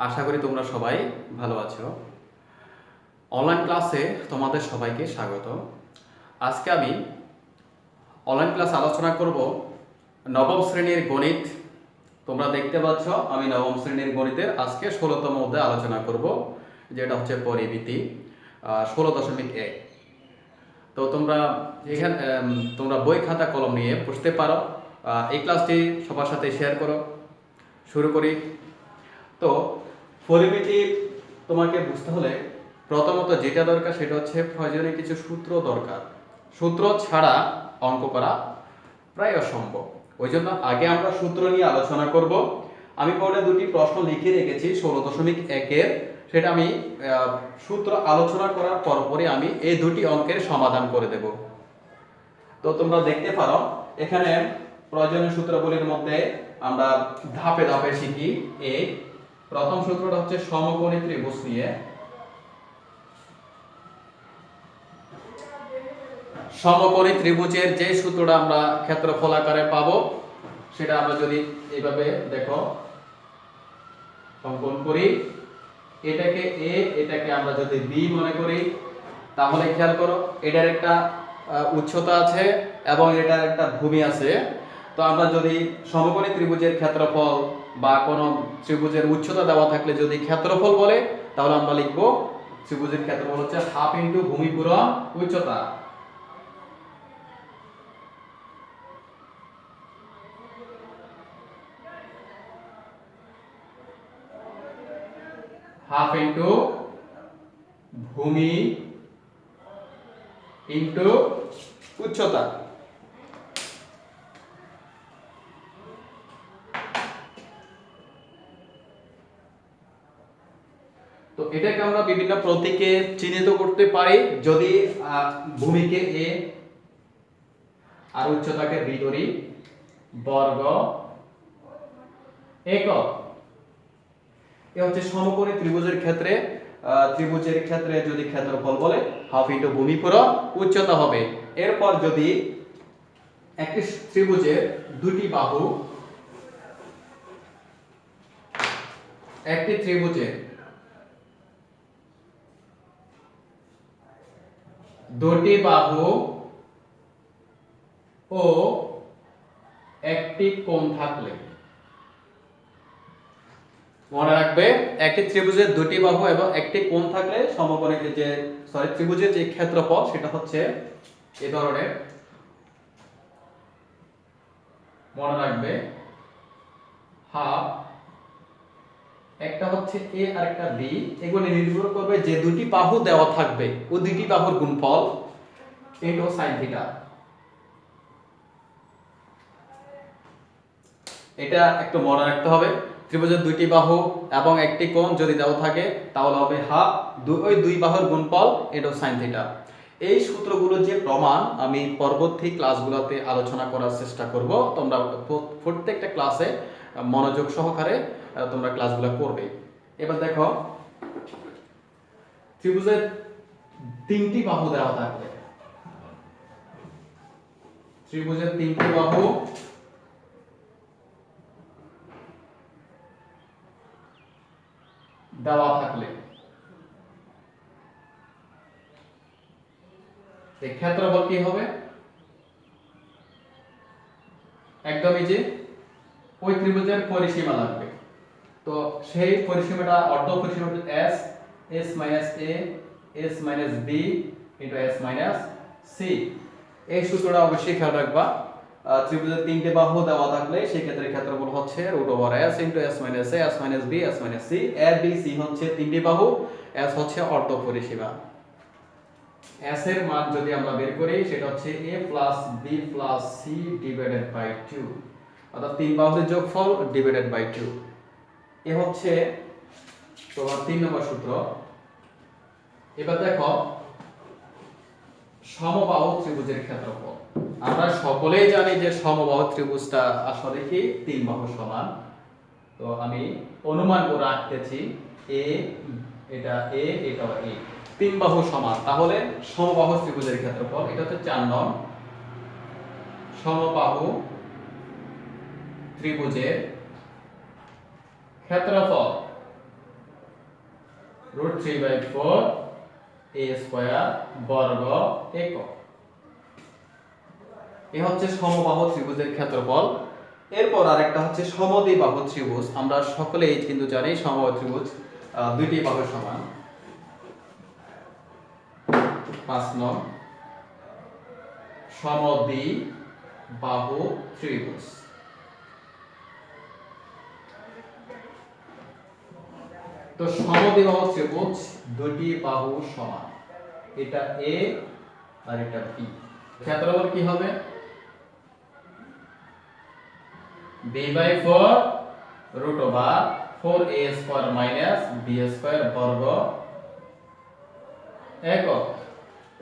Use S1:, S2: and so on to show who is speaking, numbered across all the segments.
S1: আশা করি তোমরা সবাই ভালো আছো। অনলাইন ক্লাসে তোমাদের সবাইকে স্বাগত। আজকে আমি অনলাইন ক্লাস আলোচনা করব নবম শ্রেণীর গণিত। তোমরা দেখতে পাচ্ছ আমি নবম শ্রেণীর গণিতের আজকে 16তম অধ্যায় আলোচনা করব, যেটা হচ্ছে পরিমিতি 16.1। তো তোমরা এখানে তোমরা বই খাতা কলম নিয়ে পড়তে পারো। এই ক্লাসটি সবার সাথে শেয়ার করো। শুরু করি। তো পরিমিতি তোমাকে বুঝতে হলে প্রথমত যেটা দরকার সেটা হচ্ছে প্রয়োজনীয় কিছু সূত্র দরকার। সূত্র ছাড়া অঙ্ক করা প্রায় অসম্ভব। ওই জন্য আগে আমরা সূত্র নিয়ে আলোচনা করব। আমি বোর্ডে দুটি প্রশ্ন লিখে রেখেছি 16.1-এর, সেটা আমি সূত্র আলোচনা করার পরপরই আমি এই দুটি অঙ্কের সমাধান করে দেব। তো তোমরা দেখতে পারো এখানে প্রয়োজনীয় সূত্রগুলির মধ্যে আমরা ধাপে ধাপে শিখি। এই প্রথম সূত্রটা হচ্ছে সমকোণী ত্রিভুজ নিয়ে। সমকোণী ত্রিভুজের যে সূত্রটা আমরা ক্ষেত্রফল আকারে পাবো সেটা আমরা যদি এইভাবে দেখো অঙ্কন করি, এটাকে এ, এটাকে আমরা যদি বি মনে করি, তাহলে খেয়াল করো এটার একটা উচ্চতা আছে এবং এটার একটা ভূমি আছে। তো আমরা যদি সমকোণী ত্রিভুজের ক্ষেত্রফল বা কোন ত্রিভুজের উচ্চতা দেওয়া থাকলে যদি ক্ষেত্রফল বলে, তাহলে আমরা লিখব ত্রিভুজের ক্ষেত্রফল হচ্ছে হাফ ইনটু ভূমি পূরণ উচ্চতা। হাফ ইনটু ভূমি ইনটু উচ্চতা। তো এটাকে আমরা বিভিন্ন প্রতীকে চিহ্নিত করতে পারি। যদি ভূমিকে এ আর উচ্চতাকে বি ধরি, বর্গ একক। এ হচ্ছে সমকোণী ত্রিভুজের ক্ষেত্রে যদি ক্ষেত্রফল বলে হাফ ইনটু ভূমি পূরণ উচ্চতা হবে। এরপর যদি একটি ত্রিভুজের দুটি বাহু, একটি ত্রিভুজের দুটি বাহু ও একটি কোণ থাকলে, মনে রাখবে একটি ত্রিভুজের দুটি বাহু এবং একটি কোণ থাকলে সমকোণী ত্রিভুজের যে ক্ষেত্রফল সেটা হচ্ছে এই ধরনের। মনে রাখবে হাফ, একটা হচ্ছে এ আর একটা বি, এগুলো নির্ভর করবে যে দুটি বাহু দেওয়া থাকবে ওই দুটি বাহুর গুণফল ইনটু sin থিটা। এটা একটু মনে রাখতে হবে। ত্রিভুজের দুইটি বাহু এবং একটি কোণ যদি দেওয়া থাকে তাহলে হবে হাফ ওই দুই বাহুর গুণফল ইনটু sin থিটা। এই সূত্রগুলোর যে প্রমাণ আমি পরবর্তী ক্লাসগুলোতে আলোচনা করার চেষ্টা করব। তোমরা প্রত্যেকটা ক্লাসে মনোযোগ সহকারে তোমরা ক্লাসগুলো করবে। এবার দেখো ত্রিভুজের তিনটি বাহু দেওয়া থাকবে, ত্রিভুজের তিনটি বাহু দেওয়া থাকলে এই ক্ষেত্রফল কি হবে? একদমই যে ওই ত্রিভুজের পরিসীমা লাগবে। তো সেই পরিসীমাটা অর্ধ পরিসীমাটা s minus a s minus b into s minus c। এই সূত্রটা অবশ্যই খেয়াল রাখবা। ত্রিভুজের তিনটে বাহু দেওয়া থাকলে সেই ক্ষেত্রে ক্ষেত্রফল হচ্ছে √s into s minus a s minus b s minus c। a b c হচ্ছে তিনটি বাহু, s হচ্ছে অর্ধ পরিসীমা। s এর মান যদি আমরা বের করি সেটা হচ্ছে a plus b plus c divided by 2, অর্থাৎ তিন বাহুর যোগফল ডিভাইডেড বাই 2। এ হচ্ছে তোমার 3 নম্বর সূত্র। এবার দেখো সমবাহু ত্রিভুজের ক্ষেত্রফল। আমরা সকলেই জানি যে সমবাহু ত্রিভুজটা আসলে কি তিন বাহু সমান। তো আমি অনুমান করে রাখতেছি এ, এটা এ, এটা এ, তিন বাহু সমান, তাহলে সমবাহু ত্রিভুজের ক্ষেত্রফল এটা হচ্ছে 4 নং। সমবাহু ত্রিভুজের ক্ষেত্রফল √3/4 a স্কয়ার বর্গ একক। এই হচ্ছে সমবাহু ত্রিভুজের ক্ষেত্রফল। এরপর আরেকটা হচ্ছে সমদ্বিবাহু ত্রিভুজ। আমরা সকলেই কিন্তু জানি সমবাহু ত্রিভুজ দুইটি বাহু সমান। 5 নং সমদ্বিবাহু ত্রিভুজ। তো সমদ্বিবাহু ত্রিভুজ দুটি বাহু সমান, এটা এ আর এটা বি। ক্ষেত্রফল কি হবে? b/4 √4a² - b² বর্গ একক।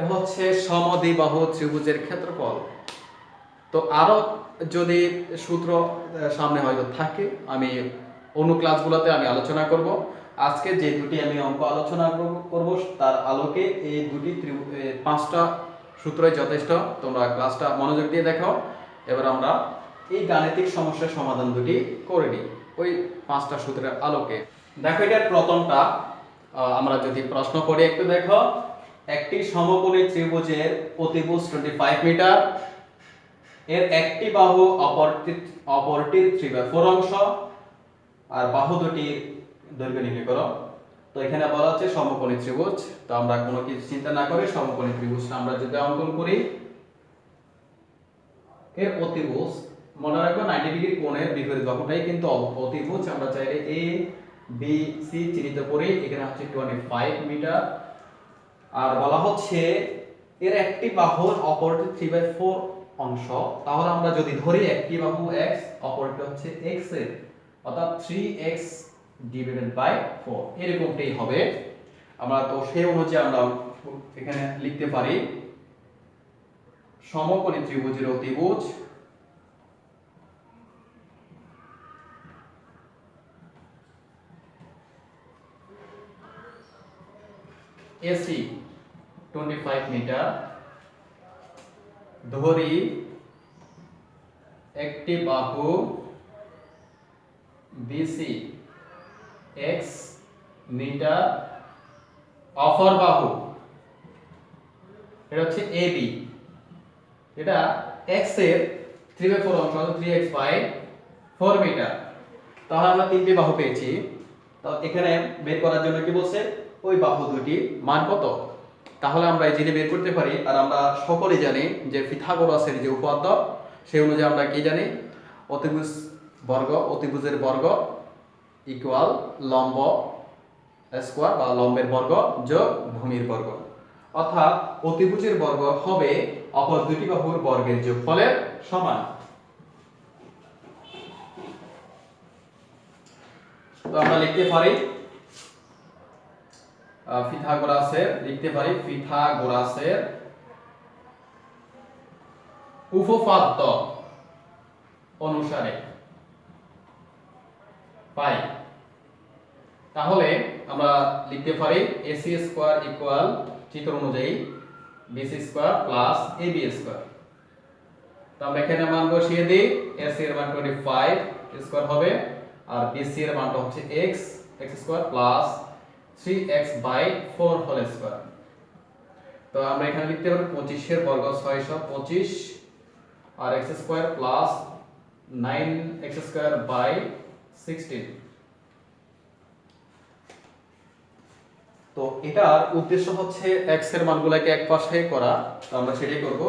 S1: এ হচ্ছে সমদ্বিবাহু ত্রিভুজের ক্ষেত্রফল। তো আরো যদি সূত্র সামনে হয়তো থাকে, আমি অন্য ক্লাসগুলোতে আমি আলোচনা করব। আজকে যে দুটি আমি অঙ্ক আলোচনা করব তার আলোকে এই দুটি 5টা সূত্রই যথেষ্ট। তোমরা ক্লাসটা মনোযোগ দিয়ে দেখো। এবার আমরা এই গাণিতিক সমস্যার সমাধান দুটি করে নিই ওই 5টা সূত্রের আলোকে। দেখো, এটার প্রথমটা আমরা যদি প্রশ্ন করি একটু দেখো। একটি সমকোণী ত্রিভুজের অতিভুজ 25 মিটার, এর একটি বাহু অপরটির 3/4 অংশ, আর বাহু দুটির দৈর্ঘ্য নির্ণয় করো। তো এখানে বলা হচ্ছে সমকোণী ত্রিভুজ। তো আমরা কোনো কিছু চিন্তা না করে সমকোণী ত্রিভুজটা আমরা যদি অঙ্কন করি, এর অতিভুজ মনে রাখবো 90 ডিগ্রি কোণের বিপরীত বাহুটাই কিন্তু অতিভুজ। আমরা চাইলে এ বি সি চিহ্নিত করি। এখানে হচ্ছে 25 মিটার। আর বলা হচ্ছে এর একটি বাহুর অপরটি 3/4 অংশ। তাহলে আমরা যদি ধরি একটি বাহু x, অপরটি হচ্ছে x এর, অর্থাৎ 3x / 4 এরকমটাই হবে। আমরা তো সেই অনুযায়ী আমরা এখানে লিখতে পারি সমকোণী ত্রিভুজের অতিভুজ AC 25 মিটার, ধরি একটি বাহু BC x মিটার, অপর বাহু এটা হচ্ছে AB, এটা x এর 3/4 অংশ, 3x/4 মিটার। তাহলে আমরা তিনটি বাহু পেয়েছি। তো এখানে বের করার জন্য কি বলছে, ওই বাহু দুটি মান কত। তাহলে আমরা এই জিনিস বের করতে পারি। আর আমরা সকলেই জানি যে পিথাগোরাসের যে উপপাদ্য, সেই অনুযায়ী আমরা কি জানি, অতিভুজের বর্গ ইকুয়াল লম্ব স্কয়ার বা লম্বের বর্গ যোগ ভূমির বর্গ। অর্থাৎ অতিভুজের বর্গ হবে অপর দুটি বাহুর বর্গের যোগফলের সমান। তো আমরা লিখতে পারি পিথাগোরাসের উপপাদ্য অনুসারে পাই। তাহলে আমরা লিখতে পারি AC স্কয়ার ইকুয়াল চিত্র অনুযায়ী BC square plus AB square. তো আমরা এখানে মান বসিয়ে দিই। AC এর মান 25 স্কয়ার হবে, আর BC এর মানটা হচ্ছে x square plus 3x/4 whole square. তো আমরা এখানে লিখতে পারি 25 এর বর্গ 625, আর x স্কয়ার প্লাস 9x²/16। তো এটার উদ্দেশ্য হচ্ছে x এর মানগুলোকে এক পাশে করা। তো আমরা সেটাই করব।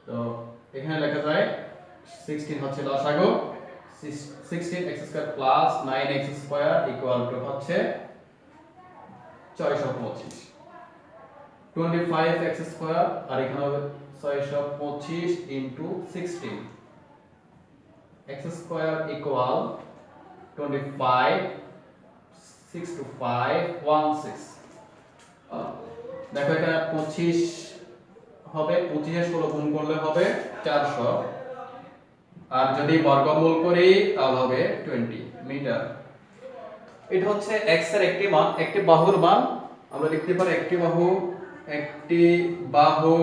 S1: তো এখানে লেখা যায় 16 হচ্ছে লসাগু, 16x² plus 9x² equal to হচ্ছে 625। 25x² আর এখানে হবে 625 ইনটু 16, x² ইকুয়াল 25, 6 to 5 16। দেখো এখানে 25 হবে, 25 এর 16 গুণ করলে হবে 400, আর যদি বর্গমূল করি তাহলে হবে 20 মিটার। এটা হচ্ছে x এর একটি মান, একটি বাহুর মান। আমরা লিখতে পারি একটি বাহু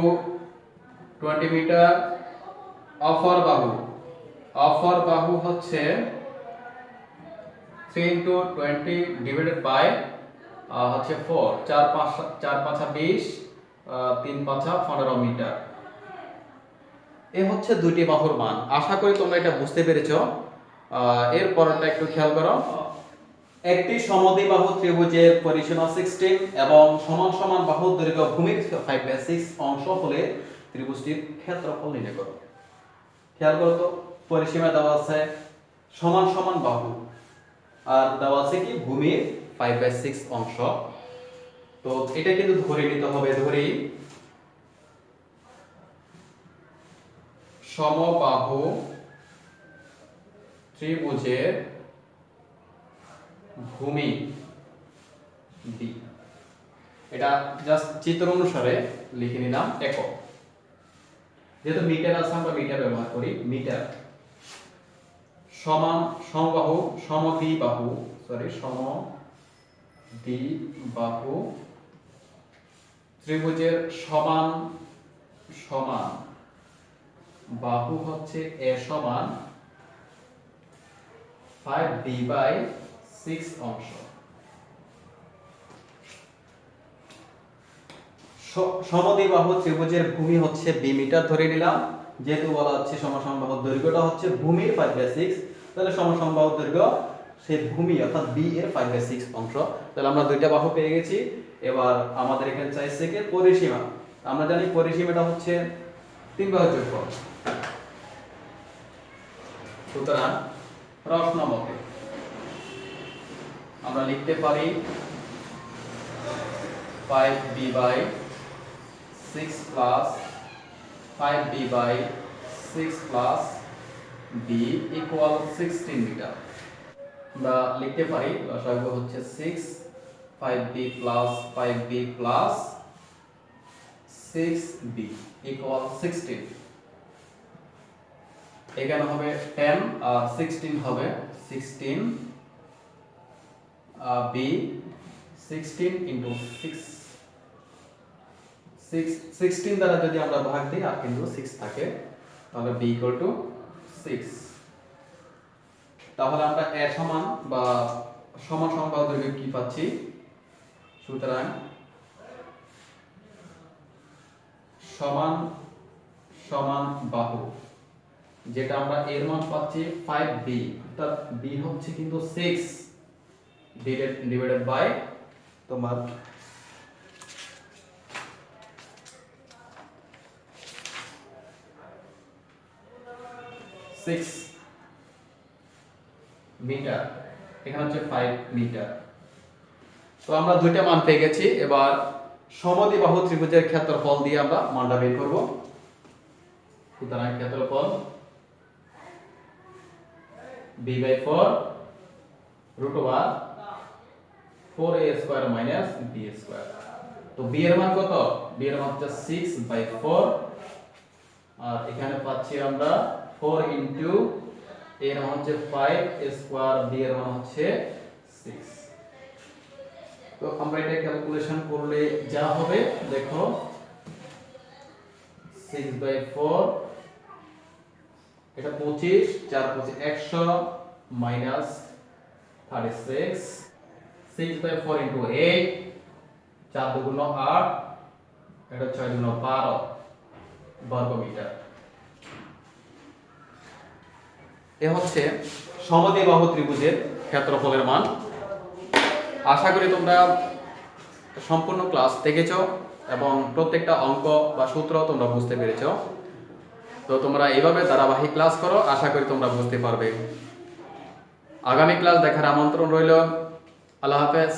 S1: 20 মিটার অপর বাহু হচ্ছে 3 into 20 divided by হচ্ছে 4, 4 5 20, 3 5 15 মিটার। এ হচ্ছে দুইটি বাহুর মান। আশা করি তোমরা এটা বুঝতে পেরেছো। এর পরেরটা একটু খেয়াল করো। একটি সমদ্বিবাহু ত্রিভুজের পরিসীমা 16 এবং সমান সমান বাহুর দৈর্ঘ্য ভূমির 5/6 অংশ হলে ত্রিভুজটির ক্ষেত্রফল নির্ণয় করো। খেয়াল করো তো, পরিসীমা দেওয়া আছে সমান সমান বাহু আর দেওয়া আছে কি ভূমির 5/6 অংশ। তো এটা কিন্তু ধরে নিতে হবে, ধরেই সমবাহু ত্রিভুজের ভূমি ডি, এটা জাস্ট চিত্র অনুসারে লিখে নিলাম একক। যেহেতু মিটার আছে আমরা মিটার ব্যবহার করি। মিটার সমান সমবাহু সমদ্বিবাহু ত্রিভুজের সমান সমান বাহু হচ্ছে এ সমান 5b/6 অংশ। সমদ্বিবাহু ত্রিভুজের ভূমি হচ্ছে b মিটার ধরে নিলাম, যেহেতু বলা হচ্ছে সমসমবাহুর দৈর্ঘ্যটা হচ্ছে ভূমির 5/6, তাহলে সমসমবাহুর দৈর্ঘ্য সেই ভূমি অর্থাৎ b এর 5/6 অংশ। তাহলে আমরা দুইটা বাহু পেয়ে গেছি। এবার আমাদের এখানে চাইছে কি পরিসীমা। আমরা জানি পরিসীমাটা হচ্ছে 3 বাহুর যোগফল। সুতরাং প্রশ্ন মতে আমরা লিখতে পারি 5b/6 plus 5b/6 plus b equal 16 metre. আমরা লিখতে পারি লসাগু হচ্ছে 6 5b plus 5b plus 6b equal 16। এখানে হবে 10 আর 16 হবে 16 b 16 into 16 দ্বারা যদি আমরা ভাগ দিই আর কিন্তু 6 থাকে, তাহলে b equal to 6। তাহলে আমরা a সমান বা সমান সংখ্যা দৈর্ঘ্য কি পাচ্ছি? সুতরাং সমান সমান বাহু, যেটা আমরা এর মান পাচ্ছি 5b, অর্থাৎ b হচ্ছে কিন্তু 6 ডিভাইডেড বাই তোমার 6 মিটার, এখানে হচ্ছে 5 মিটার। তো আমরা দুইটা মান পেয়ে গেছি। এবার সমদ্বিবাহু ত্রিভুজের ক্ষেত্রফল দিয়ে আমরা মানটা বের করব। সুতরাং ক্ষেত্রফল b/4 √4a² - b²। তো b এর মান কত? b এর মান হচ্ছে 6/4, আর এখানে পাচ্ছি আমরা 4 ইনটু a এর মান হচ্ছে 5 স্কয়ার, b এর মান হচ্ছে 6। তো আমরা এটা ক্যালকুলেশন করলে যা হবে দেখো 6/4, এটা 25, 4 25 100 মাইনাস 36, 6/4 ইনটু 8, 4 দুগুণ 8, এটা 6 দুগুণ 12 বর্গ মিটার। এ হচ্ছে সমদ্বিবাহু ত্রিভুজের ক্ষেত্রফলের মান। আশা করি তোমরা সম্পূর্ণ ক্লাস দেখেছো এবং প্রত্যেকটা অঙ্ক বা সূত্র তোমরা বুঝতে পেরেছো। তো তোমরা এইভাবে ধারাবাহিক ক্লাস করো, আশা করি তোমরা বুঝতে পারবে। আগামী ক্লাস দেখার আমন্ত্রণ রইল। আল্লাহ হাফেজ।